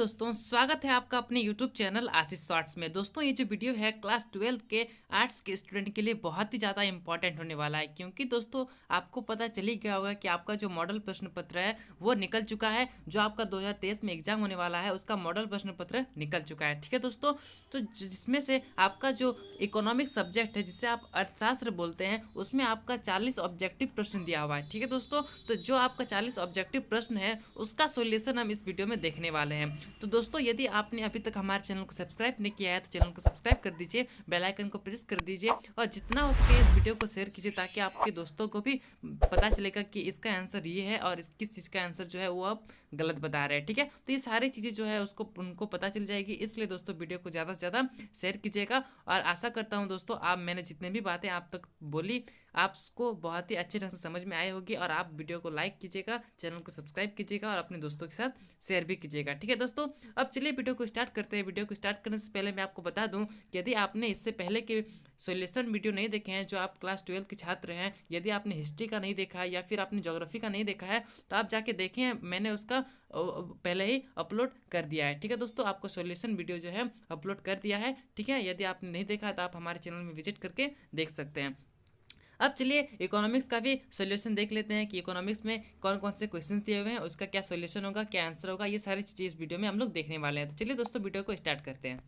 दोस्तों, स्वागत है आपका अपने YouTube चैनल आशीष शॉर्ट्स में। दोस्तों, ये जो वीडियो है क्लास 12 के आर्ट्स के स्टूडेंट के लिए बहुत ही ज़्यादा इंपॉर्टेंट होने वाला है, क्योंकि दोस्तों आपको पता चल ही गया होगा कि आपका जो मॉडल प्रश्न पत्र है वो निकल चुका है। जो आपका 2023 में एग्जाम होने वाला है उसका मॉडल प्रश्न पत्र निकल चुका है। ठीक है दोस्तों, तो जिसमें से आपका जो इकोनॉमिक सब्जेक्ट है, जिसे आप अर्थशास्त्र बोलते हैं, उसमें आपका 40 ऑब्जेक्टिव प्रश्न दिया हुआ है। ठीक है दोस्तों, तो जो आपका 40 ऑब्जेक्टिव प्रश्न है उसका सोल्यूशन हम इस वीडियो में देखने वाले हैं। तो दोस्तों, यदि आपने अभी तक हमारे चैनल को सब्सक्राइब नहीं किया है तो चैनल को सब्सक्राइब कर दीजिए, बेल आइकन को प्रेस कर दीजिए और जितना हो सके इस वीडियो को शेयर कीजिए, ताकि आपके दोस्तों को भी पता चलेगा कि इसका आंसर ये है और किस चीज़ का आंसर जो है वो आप गलत बता रहे हैं। ठीक है, तो ये सारी चीज़ें जो है उसको उनको पता चल जाएगी, इसलिए दोस्तों वीडियो को ज़्यादा से ज़्यादा शेयर कीजिएगा। और आशा करता हूँ दोस्तों, आप मैंने जितने भी बातें आप तक बोली आपको बहुत ही अच्छे ढंग से समझ में आए होगी, और आप वीडियो को लाइक कीजिएगा, चैनल को सब्सक्राइब कीजिएगा और अपने दोस्तों के साथ शेयर भी कीजिएगा। ठीक है दोस्तों, अब चलिए वीडियो को स्टार्ट करते हैं। वीडियो को स्टार्ट करने से पहले मैं आपको बता दूं कि यदि आपने इससे पहले के सॉल्यूशन वीडियो नहीं देखे हैं, जो आप क्लास 12 के छात्र हैं, यदि आपने हिस्ट्री का नहीं देखा है या फिर आपने ज्योग्राफी का नहीं देखा है तो आप जाके देखें, मैंने उसका पहले ही अपलोड कर दिया है। ठीक है दोस्तों, आपको सॉल्यूशन वीडियो जो है अपलोड कर दिया है। ठीक है, यदि आपने नहीं देखा है तो आप हमारे चैनल में विजिट करके देख सकते हैं। अब चलिए इकोनॉमिक्स का भी सॉल्यूशन देख लेते हैं कि इकोनॉमिक्स में कौन कौन से क्वेश्चंस दिए हुए हैं, उसका क्या सॉल्यूशन होगा, क्या आंसर होगा, ये सारी चीज़ें इस वीडियो में हम लोग देखने वाले हैं। तो चलिए दोस्तों वीडियो को स्टार्ट करते हैं।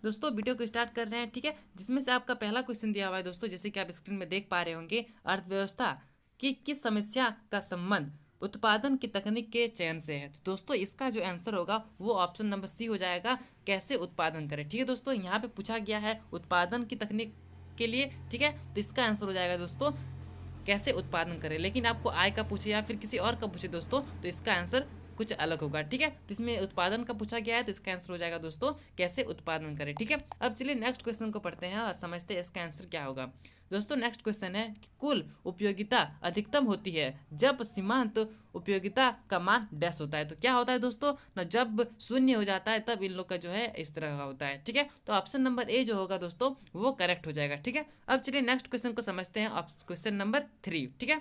दोस्तों वीडियो को स्टार्ट कर रहे हैं। ठीक है, जिसमें से आपका पहला क्वेश्चन दिया हुआ है दोस्तों, जैसे कि आप स्क्रीन में देख पा रहे होंगे, अर्थव्यवस्था की किस समस्या का संबंध उत्पादन की तकनीक के चयन से है। तो दोस्तों इसका जो आंसर होगा वो ऑप्शन नंबर सी हो जाएगा, कैसे उत्पादन करें। ठीक है दोस्तों, यहाँ पे पूछा गया है उत्पादन की तकनीक के लिए। ठीक है, तो इसका आंसर हो जाएगा दोस्तों कैसे उत्पादन करें। लेकिन आपको आय का पूछे या फिर किसी और का पूछे दोस्तों, तो इसका आंसर कुछ अलग होगा। ठीक है, तो इसमें उत्पादन का पूछा गया है तो इसका आंसर हो जाएगा दोस्तों कैसे उत्पादन करें। ठीक है, अब चलिए नेक्स्ट क्वेश्चन को पढ़ते हैं और समझते हैं इसका आंसर क्या होगा। दोस्तों नेक्स्ट क्वेश्चन है कि कुल उपयोगिता अधिकतम होती है जब सीमांत उपयोगिता का मान डैश होता है। तो क्या होता है दोस्तों ना, जब शून्य हो जाता है तब इन लोग का जो है इस तरह का होता है। ठीक है, तो ऑप्शन नंबर ए जो होगा दोस्तों वो करेक्ट हो जाएगा। ठीक है, अब चलिए नेक्स्ट क्वेश्चन को समझते हैं, क्वेश्चन नंबर 3। ठीक है,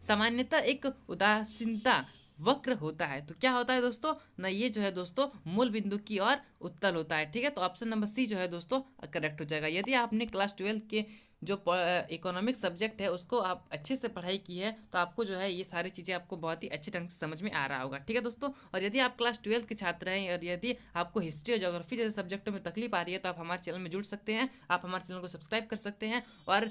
सामान्यतः एक उदासीनता वक्र होता है। तो क्या होता है दोस्तों ना, ये जो है दोस्तों मूल बिंदु की ओर उत्तल होता है। ठीक है, तो ऑप्शन नंबर सी जो है दोस्तों करेक्ट हो जाएगा। यदि आपने क्लास 12 के जो इकोनॉमिक सब्जेक्ट है उसको आप अच्छे से पढ़ाई की है तो आपको जो है ये सारी चीज़ें आपको बहुत ही अच्छे ढंग से समझ में आ रहा होगा। ठीक है दोस्तों, और यदि आप क्लास 12 के छात्र हैं और यदि आपको हिस्ट्री और ज्योग्राफी जैसे सब्जेक्टों में तकलीफ आ रही है तो आप हमारे चैनल में जुड़ सकते हैं, आप हमारे चैनल को सब्सक्राइब कर सकते हैं और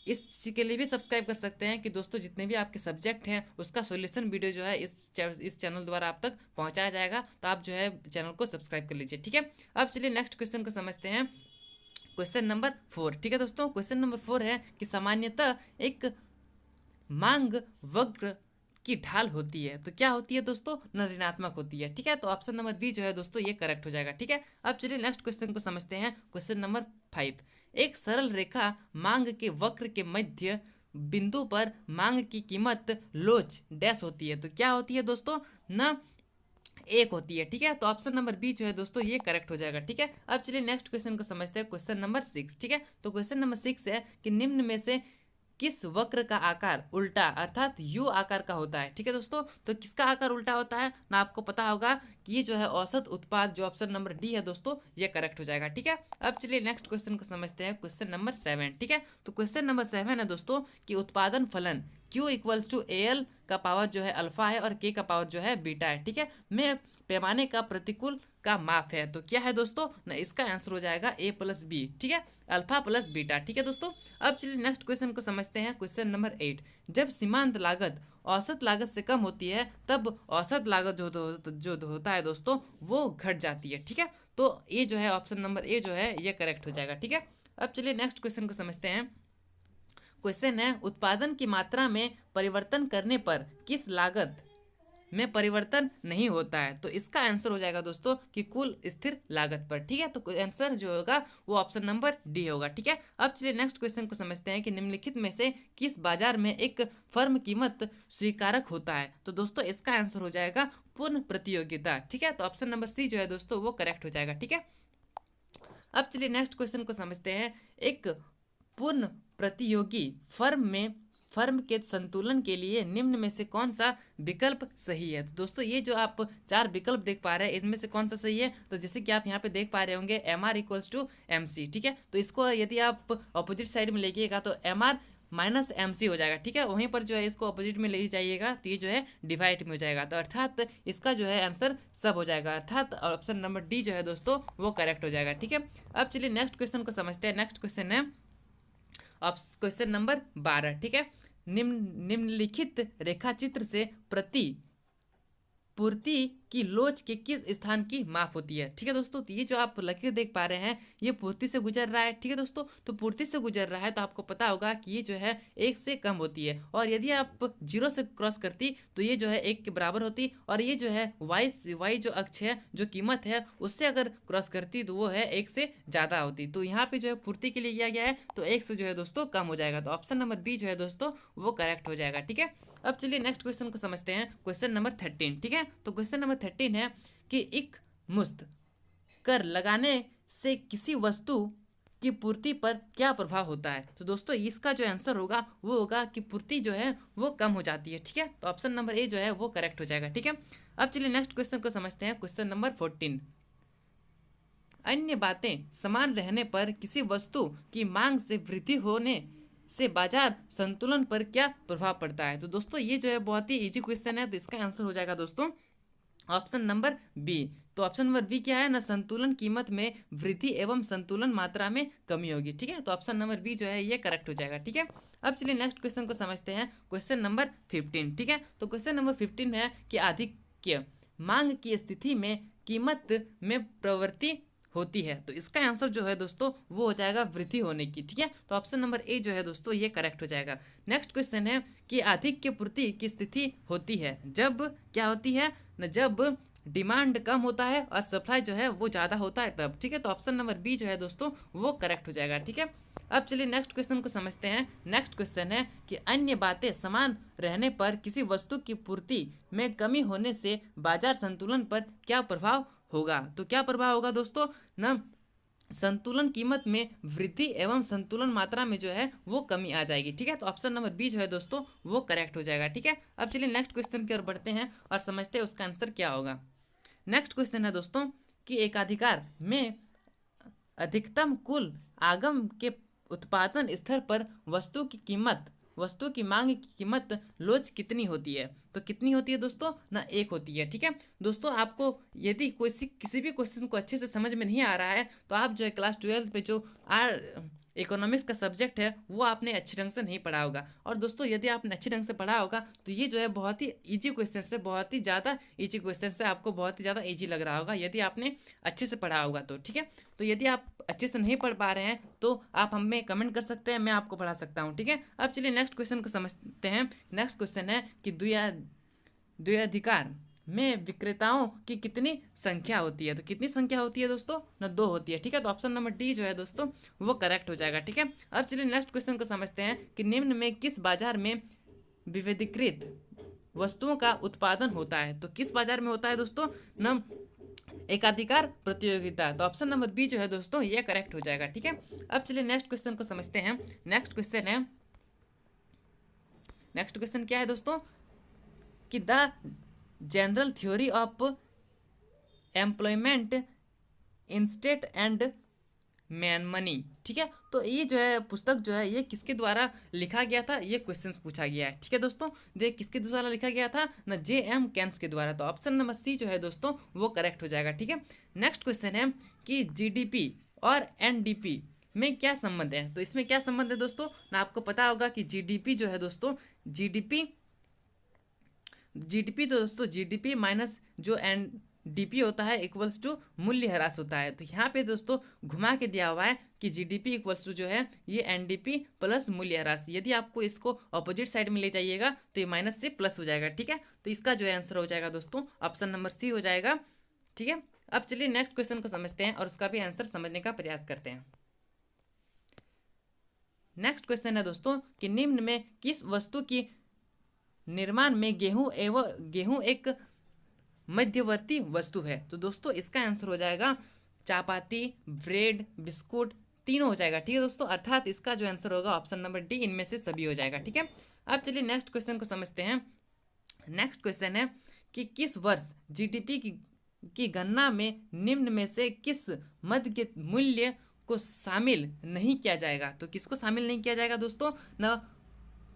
इस चीज़ के लिए भी सब्सक्राइब कर सकते हैं कि दोस्तों जितने भी आपके सब्जेक्ट हैं उसका सॉल्यूशन वीडियो जो है इस चैनल द्वारा आप तक पहुंचाया जाएगा। तो आप जो है चैनल को सब्सक्राइब कर लीजिए। ठीक है, अब चलिए नेक्स्ट क्वेश्चन को समझते हैं, क्वेश्चन नंबर 4। ठीक है दोस्तों, क्वेश्चन नंबर 4 है कि सामान्यतः एक मांग वक्र की ढाल होती है। तो क्या होती है दोस्तों न, ऋणात्मक होती है। ठीक है, तो ऑप्शन नंबर बी जो है दोस्तों ये करेक्ट हो जाएगा। ठीक है, अब चलिए नेक्स्ट क्वेश्चन को समझते हैं, क्वेश्चन नंबर 5। एक सरल रेखा मांग के वक्र के मध्य बिंदु पर मांग की कीमत लोच डैश होती है। तो क्या होती है दोस्तों न, एक होती है। ठीक है, तो ऑप्शन नंबर बी जो है दोस्तों ये करेक्ट हो जाएगा। ठीक है, अब चलिए नेक्स्ट क्वेश्चन को समझते हैं, क्वेश्चन नंबर 6। ठीक है, तो क्वेश्चन नंबर 6 है कि निम्न में से किस वक्र का आकार उल्टा अर्थात यू आकार का होता है। ठीक है दोस्तों, तो किसका आकार उल्टा होता है ना, आपको पता होगा कि ये जो है औसत उत्पाद, जो ऑप्शन नंबर डी है दोस्तों ये करेक्ट हो जाएगा। ठीक है, अब चलिए नेक्स्ट क्वेश्चन को समझते हैं, क्वेश्चन नंबर 7। ठीक है, तो क्वेश्चन नंबर 7 है दोस्तों कि उत्पादन फलन Q इक्वल्स टू AL का पावर जो है अल्फा है और K का पावर जो है बीटा है। ठीक है, में पैमाने का प्रतिकूल का माप है। तो क्या है दोस्तों ना, इसका आंसर हो जाएगा A प्लस बी। ठीक है, अल्फा प्लस बीटा। ठीक है दोस्तों, अब चलिए नेक्स्ट क्वेश्चन को समझते हैं, क्वेश्चन नंबर 8। जब सीमांत लागत औसत लागत से कम होती है तब औसत लागत जो होता है दोस्तों वो घट जाती है। ठीक है, तो ये जो है ऑप्शन नंबर ए जो है ये करेक्ट हो जाएगा। ठीक है, अब चलिए नेक्स्ट क्वेश्चन को समझते हैं, क्वेश्चन है उत्पादन की मात्रा में परिवर्तन करने पर किस लागत में परिवर्तन नहीं होता है। तो इसका आंसर हो जाएगा दोस्तों कि कुल स्थिर लागत पर। ठीक है, तो आंसर जो होगा वो ऑप्शन नंबर डी होगा। ठीक है, अब चलिए नेक्स्ट क्वेश्चन को समझते हैं कि निम्नलिखित में से किस बाजार में एक फर्म कीमत स्वीकारक होता है। तो दोस्तों इसका आंसर हो जाएगा पूर्ण प्रतियोगिता। ठीक है, तो ऑप्शन नंबर सी जो है दोस्तों वो करेक्ट हो जाएगा। ठीक है, अब चलिए नेक्स्ट क्वेश्चन को समझते हैं, एक पूर्ण प्रतियोगी फर्म के संतुलन के लिए निम्न में से कौन सा विकल्प सही है। तो दोस्तों ये जो आप 4 विकल्प देख पा रहे हैं इसमें से कौन सा सही है, तो जैसे कि आप यहाँ पे देख पा रहे होंगे MR इक्वल्स टू MC, ठीक है। तो इसको यदि आप ऑपोजिट साइड में लेके तो MR माइनस MC हो जाएगा, ठीक है। वहीं पर जो है इसको अपोजिट में ले जाइएगा तो ये जो है डिवाइड में हो जाएगा, तो अर्थात इसका जो है आंसर सब हो जाएगा, अर्थात ऑप्शन नंबर डी जो है दोस्तों वो करेक्ट हो जाएगा, ठीक है। अब चलिए नेक्स्ट क्वेश्चन को समझते हैं। नेक्स्ट क्वेश्चन है क्वेश्चन नंबर 12, ठीक है। निम्नलिखित रेखाचित्र से पूर्ति की लोच के किस स्थान की माप होती है, ठीक है दोस्तों। तो ये जो आप लकीर देख पा रहे हैं ये पूर्ति से गुजर रहा है, ठीक है दोस्तों। तो पूर्ति से गुजर रहा है तो आपको पता होगा कि ये जो है 1 से कम होती है, और यदि आप 0 से क्रॉस करती तो ये जो है 1 के बराबर होती, और ये जो है वाई जो अक्ष है जो कीमत है उससे अगर क्रॉस करती तो वो है 1 से ज़्यादा होती। तो यहाँ पे जो है पूर्ति के लिए किया गया है तो 1 से जो है दोस्तों कम हो जाएगा, तो ऑप्शन नंबर बी जो है दोस्तों वो करेक्ट हो जाएगा, ठीक है। अब चलिए नेक्स्ट क्वेश्चन को समझते हैं, क्वेश्चन नंबर 13, ठीक है। तो क्वेश्चन नंबर 13 है कि एक मुश्त कर लगाने से किसी वस्तु की पूर्ति पर क्या प्रभाव होता है। तो दोस्तों इसका जो आंसर होगा वो होगा कि पूर्ति जो है वो कम हो जाती है, ठीक है। तो ऑप्शन नंबर ए जो है वो करेक्ट हो जाएगा, ठीक है। अब चलिए नेक्स्ट क्वेश्चन को समझते हैं, क्वेश्चन नंबर 14। अन्य बातें समान रहने पर किसी वस्तु की मांग से वृद्धि होने से बाजार संतुलन पर क्या प्रभाव पड़ता है। तो दोस्तों ये जो है बहुत ही इजी क्वेश्चन है, तो इसका आंसर हो जाएगा दोस्तों ऑप्शन नंबर बी। तो ऑप्शन नंबर बी क्या है ना, संतुलन कीमत में वृद्धि एवं संतुलन मात्रा में कमी होगी, ठीक है। तो ऑप्शन नंबर बी जो है ये करेक्ट हो जाएगा, ठीक है। अब चलिए नेक्स्ट क्वेश्चन को समझते हैं, क्वेश्चन नंबर 15, ठीक है। तो क्वेश्चन नंबर 15 है कि आधिक्य मांग की स्थिति में कीमत में प्रवृत्ति होती है। तो इसका आंसर जो है दोस्तों वो हो जाएगा वृद्धि होने की, ठीक है। तो ऑप्शन नंबर ए जो है दोस्तों ये करेक्ट हो जाएगा। नेक्स्ट क्वेश्चन है कि आधिक्य पूर्ति की स्थिति होती है जब क्या होती है न, जब डिमांड कम होता है और सप्लाई जो है वो ज़्यादा होता है तब, ठीक है। तो ऑप्शन नंबर बी जो है दोस्तों वो करेक्ट हो जाएगा, ठीक है। अब चलिए नेक्स्ट क्वेश्चन को समझते हैं। नेक्स्ट क्वेश्चन है कि अन्य बातें समान रहने पर किसी वस्तु की पूर्ति में कमी होने से बाजार संतुलन पर क्या प्रभाव होगा। तो क्या प्रभाव होगा दोस्तों ना, संतुलन कीमत में वृद्धि एवं संतुलन मात्रा में जो है वो कमी आ जाएगी, ठीक है। तो ऑप्शन नंबर बी जो है दोस्तों वो करेक्ट हो जाएगा, ठीक है। अब चलिए नेक्स्ट क्वेश्चन की ओर बढ़ते हैं और समझते हैं उसका आंसर क्या होगा। नेक्स्ट क्वेश्चन है दोस्तों कि एकाधिकार में अधिकतम कुल आगम के उत्पादन स्तर पर वस्तु की मांग की कीमत लोच कितनी होती है। तो कितनी होती है दोस्तों ना, 1 होती है, ठीक है। दोस्तों आपको यदि किसी भी क्वेश्चन को अच्छे से समझ में नहीं आ रहा है तो आप जो है क्लास 12 पे जो इकोनॉमिक्स का सब्जेक्ट है वो आपने अच्छे ढंग से नहीं पढ़ा होगा। और दोस्तों यदि आपने अच्छे ढंग से पढ़ा होगा तो ये जो है बहुत ही इजी क्वेश्चन से, बहुत ही ज़्यादा इजी क्वेश्चन से आपको बहुत ही ज़्यादा इजी लग रहा होगा यदि आपने अच्छे से पढ़ा होगा तो, ठीक है। तो यदि आप अच्छे से नहीं पढ़ पा रहे हैं तो आप हमें कमेंट कर सकते हैं, मैं आपको पढ़ा सकता हूँ, ठीक है। अब चलिए नेक्स्ट क्वेश्चन को समझते हैं। नेक्स्ट क्वेश्चन है कि द्वैधाधिकार में विक्रेताओं की कितनी संख्या होती है। तो कितनी संख्या होती है दोस्तों ना, 2 होती है, ठीक है। तो ऑप्शन नंबर डी जो है दोस्तों वो करेक्ट हो जाएगा, ठीक है। अब चलिए नेक्स्ट क्वेश्चन को समझते हैं कि निम्न में किस बाजार में विविधीकृत वस्तुओं का उत्पादन होता है। तो किस बाजार में होता है दोस्तों ना, एकाधिकार प्रतियोगिता। तो ऑप्शन नंबर बी जो है दोस्तों ये करेक्ट हो जाएगा, ठीक है। अब चलिए नेक्स्ट क्वेश्चन को समझते हैं। नेक्स्ट क्वेश्चन क्या है दोस्तों कि the general theory of employment in state and man money, ठीक है। तो ये जो है पुस्तक जो है ये किसके द्वारा लिखा गया था, ये क्वेश्चंस पूछा गया है, ठीक है दोस्तों। देख किसके द्वारा लिखा गया था ना, J.M. केन्स के द्वारा। तो ऑप्शन नंबर सी जो है दोस्तों वो करेक्ट हो जाएगा, ठीक है। नेक्स्ट क्वेश्चन है कि जीडीपी और एनडीपी में क्या संबंध है। तो इसमें क्या संबंध है दोस्तों ना, आपको पता होगा कि जीडीपी जो है दोस्तों जीडीपी तो दोस्तों जीडीपी माइनस जो एनडीपी होता है इक्वल्स टू मूल्य ह्रास होता है। तो यहाँ पे दोस्तों घुमा के दिया हुआ है कि जीडीपी इक्वल्स टू जो है ये एनडीपी प्लस मूल्य ह्रास। यदि आपको इसको ऑपोजिट साइड में ले जाइएगा तो ये माइनस से प्लस हो जाएगा, ठीक है। तो इसका जो है आंसर हो जाएगा दोस्तों ऑप्शन नंबर सी हो जाएगा, ठीक है। अब चलिए नेक्स्ट क्वेश्चन को समझते हैं और उसका भी आंसर समझने का प्रयास करते हैं। नेक्स्ट क्वेश्चन है दोस्तों कि निम्न में किस वस्तु की निर्माण में गेहूं एक मध्यवर्ती वस्तु है। तो दोस्तों इसका आंसर हो जाएगा चापाती, ब्रेड, बिस्कुट, तीनों हो जाएगा, ठीक है दोस्तों। अर्थात इसका जो आंसर होगा ऑप्शन नंबर डी, इनमें से सभी हो जाएगा, ठीक है। अब चलिए नेक्स्ट क्वेश्चन को समझते हैं। नेक्स्ट क्वेश्चन है कि किस वर्ष जीडीपी की गणना में निम्न में से किस मद के मूल्य को शामिल नहीं किया जाएगा। तो किसको शामिल नहीं किया जाएगा दोस्तों, ना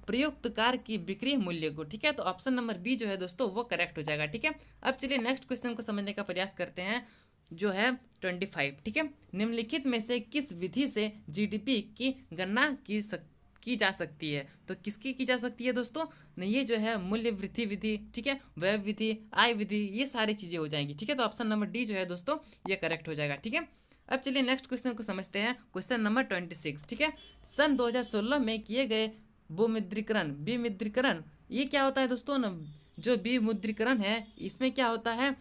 प्रयुक्त कार की बिक्री मूल्य को। ठीक है, तो ऑप्शन नंबर बी जो है दोस्तों वो करेक्ट हो जाएगा। ठीक है, अब चलिए नेक्स्ट क्वेश्चन को समझने का प्रयास करते हैं, जो है 25। ठीक है, निम्नलिखित में से किस विधि से जीडीपी की गणना की जा सकती है। तो किसकी की जा सकती है दोस्तों, ये जो है मूल्य वृद्धि विधि, ठीक है, व्यय विधि, आय विधि, ये सारी चीजें हो जाएंगी। ठीक है, तो ऑप्शन नंबर डी जो है दोस्तों ये करेक्ट हो जाएगा। ठीक है, अब चलिए नेक्स्ट क्वेश्चन को समझते हैं, क्वेश्चन नंबर 26। ठीक है, सन 2016 में किए गए विमुद्रीकरण, ये क्या होता है दोस्तों ना, जो विमुद्रीकरण है इसमें क्या होता है,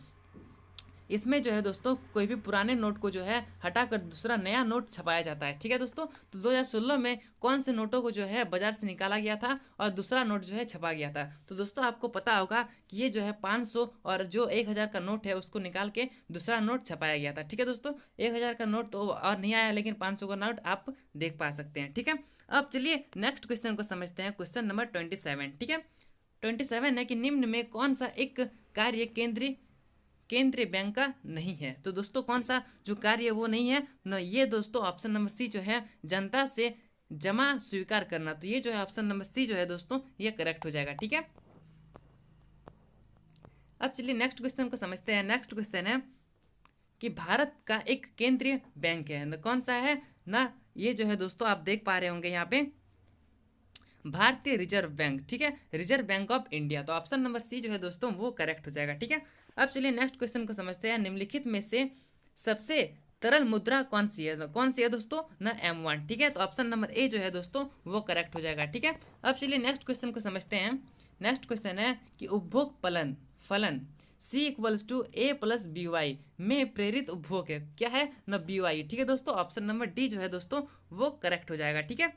इसमें जो है दोस्तों कोई भी पुराने नोट को जो है हटाकर दूसरा नया नोट छपाया जाता है। ठीक है दोस्तों, तो 2016 में कौन से नोटों को जो है बाजार से निकाला गया था और दूसरा नोट जो है छपा गया था। तो दोस्तों आपको पता होगा कि ये जो है 500 और जो 1000 का नोट है उसको निकाल के दूसरा नोट छपाया गया था। ठीक है दोस्तों, 1000 का नोट तो और नहीं आया, लेकिन 500 का नोट आप देख पा सकते हैं। ठीक है, अब चलिए नेक्स्ट क्वेश्चन को समझते हैं, क्वेश्चन नंबर 27। ठीक है, 27 है कि निम्न में कौन सा एक कार्य केंद्रीय बैंक का नहीं है। तो दोस्तों कौन सा जो कार्य वो नहीं है ना, ये दोस्तों ऑप्शन नंबर सी जो है जनता से जमा स्वीकार करना। तो ये जो है ऑप्शन नंबर सी जो है दोस्तों ये करेक्ट हो जाएगा। ठीक है, अब चलिए नेक्स्ट क्वेश्चन को समझते हैं। नेक्स्ट क्वेश्चन है कि भारत का एक केंद्रीय बैंक है ना, कौन सा है ना, ये जो है दोस्तों आप देख पा रहे होंगे यहाँ पे भारतीय रिजर्व बैंक। ठीक है, रिजर्व बैंक ऑफ इंडिया। तो ऑप्शन नंबर सी जो है दोस्तों वो करेक्ट हो जाएगा। ठीक है, अब चलिए नेक्स्ट क्वेश्चन को समझते हैं। निम्नलिखित में से सबसे तरल मुद्रा कौन सी है, कौन सी है दोस्तों ना, M1। ठीक है, तो ऑप्शन नंबर ए जो है दोस्तों वो करेक्ट हो जाएगा। ठीक है, अब चलिए नेक्स्ट क्वेश्चन को समझते हैं। नेक्स्ट क्वेश्चन है कि उपभोग फलन C equals to A plus BY में प्रेरित उपभोग है, क्या है ना, BY। ठीक है दोस्तों, ऑप्शन नंबर डी जो है दोस्तों वो करेक्ट हो जाएगा। ठीक है,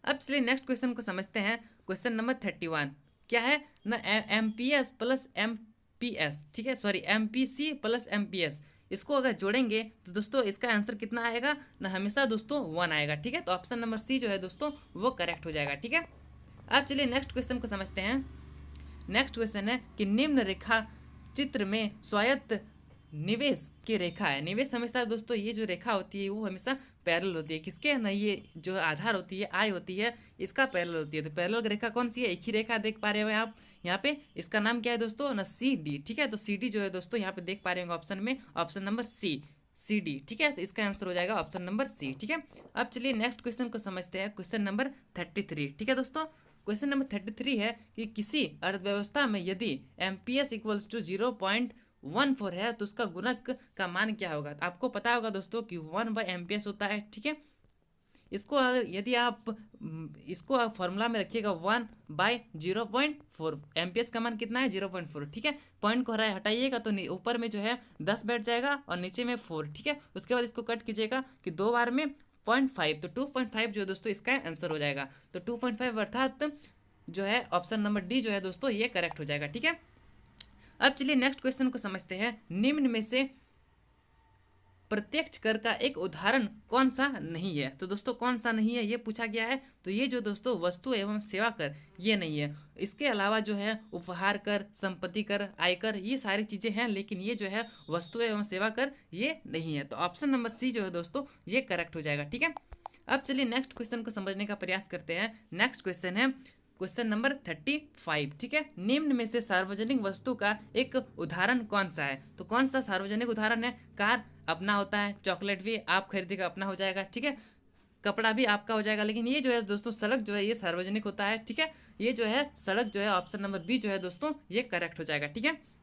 अब चलिए नेक्स्ट क्वेश्चन को समझते हैं। क्वेश्चन नंबर 31 क्या है ना, MPS प्लस MPS। ठीक है, सॉरी MPC प्लस MPS, इसको अगर जोड़ेंगे तो दोस्तों इसका आंसर कितना आएगा ना, हमेशा दोस्तों 1 आएगा। ठीक है, तो ऑप्शन नंबर सी जो है दोस्तों वो करेक्ट हो जाएगा। ठीक है, अब चलिए नेक्स्ट क्वेश्चन को समझते हैं। नेक्स्ट क्वेश्चन है कि निम्न रेखा चित्र में स्वायत्त निवेश की रेखा है। निवेश हमेशा दोस्तों ये जो रेखा होती है वो हमेशा पैरेलल होती है, किसके ना, ये जो आधार होती है आय होती है इसका पैरेलल होती है। तो पैरेलल रेखा कौन सी है, एक ही रेखा देख पा रहे हो आप यहाँ पे, इसका नाम क्या है दोस्तों ना, CD। ठीक है, तो CD जो है दोस्तों यहाँ पे देख पा रहे होंगे ऑप्शन में, ऑप्शन नंबर सी CD। ठीक है, तो इसका आंसर हो जाएगा ऑप्शन नंबर सी। ठीक है, अब चलिए नेक्स्ट क्वेश्चन को समझते हैं। Question number 33। ठीक है दोस्तों, क्वेश्चन नंबर 33 है कि किसी अर्थव्यवस्था में यदि MPS इक्वल्स टू 0.14 है तो उसका गुणक का मान क्या होगा। तो आपको पता होगा दोस्तों कि 1/MPS होता है। ठीक है, इसको यदि आप इसको फॉर्मूला में रखिएगा 1/0.4, MPS का मान कितना है 0.4। ठीक है, पॉइंट को हटाइएगा तो ऊपर में जो है 10 बैठ जाएगा और नीचे में 4। ठीक है, उसके बाद इसको कट कीजिएगा कि 2 बार में 0.5, तो 2.5 जो है दोस्तों इसका आंसर हो जाएगा। तो 2.5 अर्थात जो है ऑप्शन नंबर डी जो है दोस्तों ये करेक्ट हो जाएगा। ठीक है, अब चलिए नेक्स्ट क्वेश्चन को समझते हैं। निम्न में से प्रत्यक्ष कर का एक उदाहरण कौन सा नहीं है। तो दोस्तों कौन सा नहीं है ये पूछा गया है। तो ये जो दोस्तों वस्तु एवं सेवा कर ये नहीं है, इसके अलावा जो है उपहार कर, संपत्ति कर, आयकर, ये सारी चीज़ें हैं, लेकिन ये जो है वस्तु एवं सेवा कर ये नहीं है। तो ऑप्शन नंबर सी जो है दोस्तों ये करेक्ट हो जाएगा। ठीक है, अब चलिए नेक्स्ट क्वेश्चन को समझने का प्रयास करते हैं। नेक्स्ट क्वेश्चन है क्वेश्चन नंबर 35। ठीक है, निम्न में से सार्वजनिक वस्तु का एक उदाहरण कौन सा है। तो कौन सा सार्वजनिक उदाहरण है, कार अपना होता है, चॉकलेट भी आप खरीदेगा अपना हो जाएगा। ठीक है, कपड़ा भी आपका हो जाएगा, लेकिन ये जो है दोस्तों सड़क जो है ये सार्वजनिक होता है। ठीक है, ये जो है सड़क जो है ऑप्शन नंबर बी जो है दोस्तों ये करेक्ट हो जाएगा। ठीक है,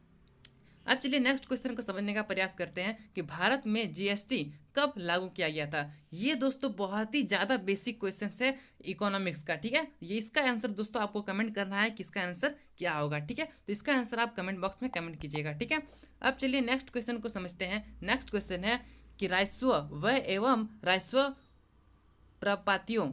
अब चलिए नेक्स्ट क्वेश्चन को समझने का प्रयास करते हैं कि भारत में GST कब लागू किया गया था। ये दोस्तों बहुत ही ज़्यादा बेसिक क्वेश्चन है इकोनॉमिक्स का। ठीक है, ये इसका आंसर दोस्तों आपको कमेंट करना है कि इसका आंसर क्या होगा। ठीक है, तो इसका आंसर आप कमेंट बॉक्स में कमेंट कीजिएगा। ठीक है, अब चलिए नेक्स्ट क्वेश्चन को समझते हैं। नेक्स्ट क्वेश्चन है कि राजस्व व्यय एवं राजस्व प्राप्तियों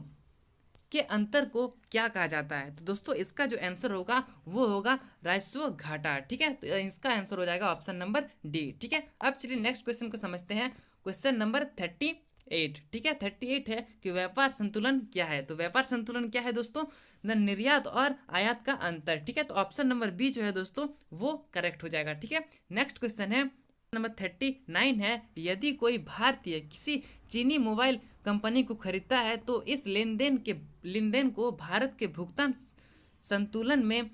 के अंतर को क्या कहा जाता है। तो दोस्तों इसका जो आंसर होगा वो होगा राजस्व घाटा। ठीक है, तो इसका आंसर हो जाएगा ऑप्शन नंबर डी। ठीक है, अब चलिए नेक्स्ट क्वेश्चन को समझते हैं। Question number 36 38। ठीक है, 38 है कि व्यापार संतुलन क्या है। तो व्यापार संतुलन क्या है दोस्तों, न निर्यात और आयात का अंतर। ठीक है, तो ऑप्शन नंबर बी जो है दोस्तों वो करेक्ट हो जाएगा। ठीक है, नेक्स्ट क्वेश्चन है नंबर 39 है, यदि कोई भारतीय किसी चीनी मोबाइल कंपनी को खरीदता है तो इस लेनदेन को भारत के भुगतान संतुलन में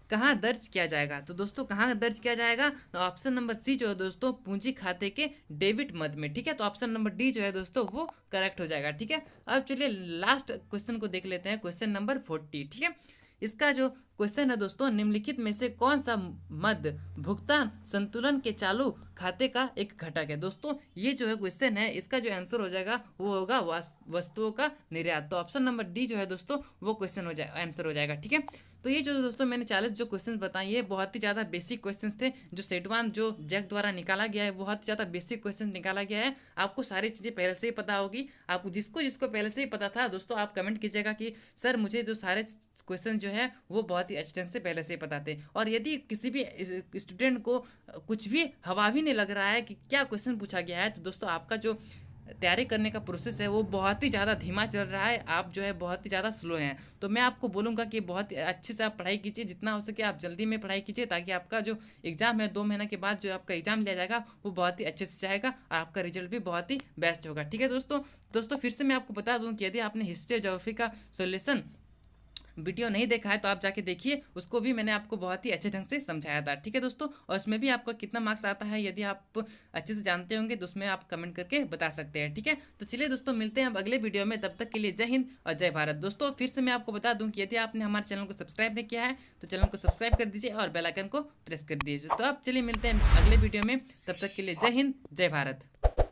कहाँ दर्ज किया जाएगा। तो दोस्तों कहाँ दर्ज किया जाएगा, तो ऑप्शन नंबर सी जो है दोस्तों पूंजी खाते के डेबिट मद में। ठीक है, तो ऑप्शन नंबर डी जो है दोस्तों वो करेक्ट हो जाएगा। ठीक है, अब चलिए लास्ट क्वेश्चन को देख लेते हैं, क्वेश्चन नंबर 40। ठीक है, इसका जो क्वेश्चन है दोस्तों, निम्नलिखित में से कौन सा मद भुगतान संतुलन के चालू खाते का एक घटक है। दोस्तों ये जो है क्वेश्चन है, इसका जो आंसर हो जाएगा वो होगा वस्तुओं का निर्यात। तो ऑप्शन नंबर डी जो है दोस्तों वो क्वेश्चन हो जाए आंसर हो जाएगा। ठीक है, तो ये जो दोस्तों मैंने 40 जो क्वेश्चन बताए ये बहुत ही ज़्यादा बेसिक क्वेश्चंस थे, जो सेटवान जो जैक द्वारा निकाला गया है, बहुत ही ज़्यादा बेसिक क्वेश्चन निकाला गया है। आपको सारी चीज़ें पहले से ही पता होगी। आपको जिसको जिसको पहले से ही पता था दोस्तों, आप कमेंट कीजिएगा कि सर मुझे जो सारे क्वेश्चन जो है वो बहुत ही अच्छे ढंग से पहले से ही पता थे। और यदि किसी भी स्टूडेंट को कुछ भी हवा भी नहीं लग रहा है कि क्या क्वेश्चन पूछा गया है, तो दोस्तों आपका जो तैयारी करने का प्रोसेस है वो बहुत ही ज़्यादा धीमा चल रहा है, आप जो है बहुत ही ज़्यादा स्लो हैं। तो मैं आपको बोलूँगा कि बहुत ही अच्छे से आप पढ़ाई कीजिए, जितना हो सके आप जल्दी में पढ़ाई कीजिए, ताकि आपका जो एग्ज़ाम है 2 महीने के बाद जो आपका एग्ज़ाम लिया जाएगा वो बहुत ही अच्छे से जाएगा और आपका रिजल्ट भी बहुत ही बेस्ट होगा। ठीक है दोस्तों फिर से मैं आपको बता दूँ कि यदि आपने हिस्ट्री और ज्योग्राफी का सोल्यूशन वीडियो नहीं देखा है तो आप जाके देखिए, उसको भी मैंने आपको बहुत ही अच्छे ढंग से समझाया था। ठीक है दोस्तों, और उसमें भी आपका कितना मार्क्स आता है यदि आप अच्छे से जानते होंगे तो उसमें आप कमेंट करके बता सकते हैं। ठीक है, तो चलिए दोस्तों मिलते हैं अब अगले वीडियो में, तब तक के लिए जय हिंद और जय भारत। दोस्तों फिर से मैं आपको बता दूं कि यदि आपने हमारे चैनल को सब्सक्राइब नहीं किया है तो चैनल को सब्सक्राइब कर दीजिए और बेल आइकन को प्रेस कर दीजिए। तो अब चलिए मिलते हैं अगले वीडियो में, तब तक के लिए जय हिंद जय भारत।